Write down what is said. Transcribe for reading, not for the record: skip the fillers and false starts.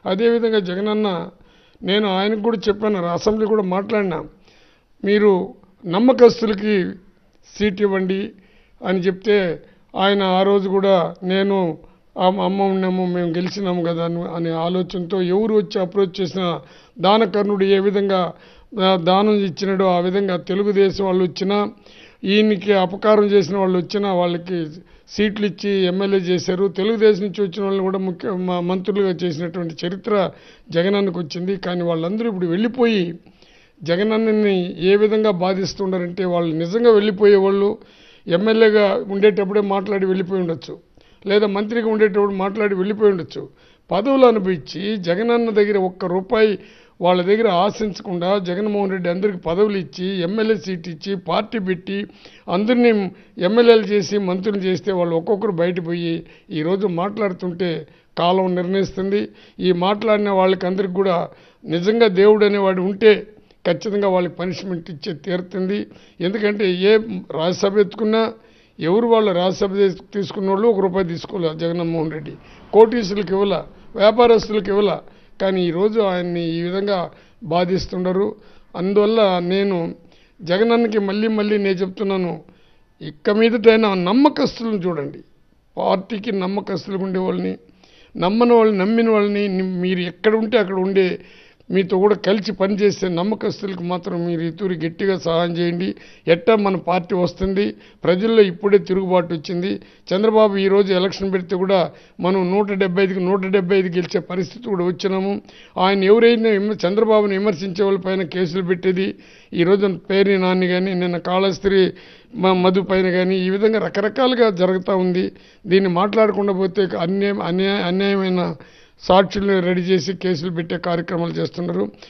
అదేవిధంగా జగనన్న నేను ఆయనకు కూడా చెప్పాను, అసెంబ్లీ కూడా మాట్లాడినా, మీరు నమ్మకస్తులకి సీట్ ఇవ్వండి అని చెప్తే ఆయన ఆ రోజు కూడా నేను అమ్మ ఉన్నాము మేము గెలిచినాము కదా అనే ఆలోచనతో ఎవరు వచ్చి అప్రోచ్ చేసిన దానకర్ణుడు ఏ విధంగా దానం ఇచ్చినాడో ఆ విధంగా తెలుగుదేశం వాళ్ళు వచ్చినా ఈయనకి అపకారం చేసిన వాళ్ళు వచ్చినా వాళ్ళకి సీట్లు ఇచ్చి ఎమ్మెల్యే చేశారు. తెలుగుదేశం నుంచి వచ్చిన వాళ్ళని కూడా మంత్రులుగా చేసినటువంటి చరిత్ర జగనన్నకు వచ్చింది. కానీ వాళ్ళందరూ ఇప్పుడు వెళ్ళిపోయి జగనన్నని ఏ విధంగా బాధిస్తుండారంటే వాళ్ళు నిజంగా వెళ్ళిపోయేవాళ్ళు ఎమ్మెల్యేగా ఉండేటప్పుడే మాట్లాడి వెళ్ళిపోయి ఉండొచ్చు, లేదా మంత్రిగా ఉండేటప్పుడు మాట్లాడి వెళ్ళిపోయి ఉండొచ్చు. పదవులు అనుభవించి జగనన్న దగ్గర ₹1 వాళ్ళ దగ్గర ఆశించకుండా జగన్మోహన్ రెడ్డి అందరికి పదవులు ఇచ్చి ఎమ్మెల్యే సీట్ ఇచ్చి పార్టీ పెట్టి అందరినీ ఎమ్మెల్యేలు చేసి మంత్రులు చేస్తే వాళ్ళు ఒక్కొక్కరు బయటపోయి ఈరోజు మాట్లాడుతుంటే కాలం నిర్ణయిస్తుంది. ఈ మాట్లాడిన వాళ్ళకి అందరికి కూడా నిజంగా దేవుడు అనేవాడు ఉంటే ఖచ్చితంగా వాళ్ళకి పనిష్మెంట్ ఇచ్చే తీరుతుంది. ఎందుకంటే ఏ రాజ్యసభ ఎత్తుకున్నా ఎవరు వాళ్ళు రాజ్యసభ తీసుకున్న వాళ్ళు ₹1 తీసుకోలేదు జగన్మోహన్ రెడ్డి. కోటీసులకు ఇవ్వాల, వ్యాపారస్తులకు ఇవ్వాల. కానీ ఈరోజు ఆయన్ని ఈ విధంగా బాధిస్తుండరు. అందువల్ల నేను జగనన్నకి మళ్ళీ నేను చెప్తున్నాను, ఇక్క మీదటైనా నమ్మకస్తులను చూడండి. పార్టీకి నమ్మకస్తులు ఉండేవాళ్ళని, నమ్మని వాళ్ళని, నమ్మిన వాళ్ళని మీరు ఎక్కడ ఉంటే అక్కడ ఉండే మీతో కూడా కలిసి పనిచేసే నమ్మకస్తులకు మాత్రం మీరు ఇతూరి గట్టిగా సహాయం చేయండి. ఎట్టా మన పార్టీ వస్తుంది, ప్రజల్లో ఇప్పుడే తిరుగుబాటు వచ్చింది. చంద్రబాబు ఈరోజు ఎలక్షన్ పెడితే కూడా మనం 175కి 175 గెలిచే పరిస్థితి కూడా వచ్చినాము. ఆయన ఎవరైనా చంద్రబాబుని విమర్శించే వాళ్ళపైన కేసులు పెట్టేది ఈరోజు పేరు నాని కానీ నిన్న కాళహస్తి మధు పైన కానీ ఈ విధంగా రకరకాలుగా జరుగుతూ ఉంది. దీన్ని మాట్లాడకుండా పోతే అన్యాయమైన సాక్షులను రెడీ చేసి కేసులు పెట్టే కార్యక్రమాలు చేస్తున్నారు.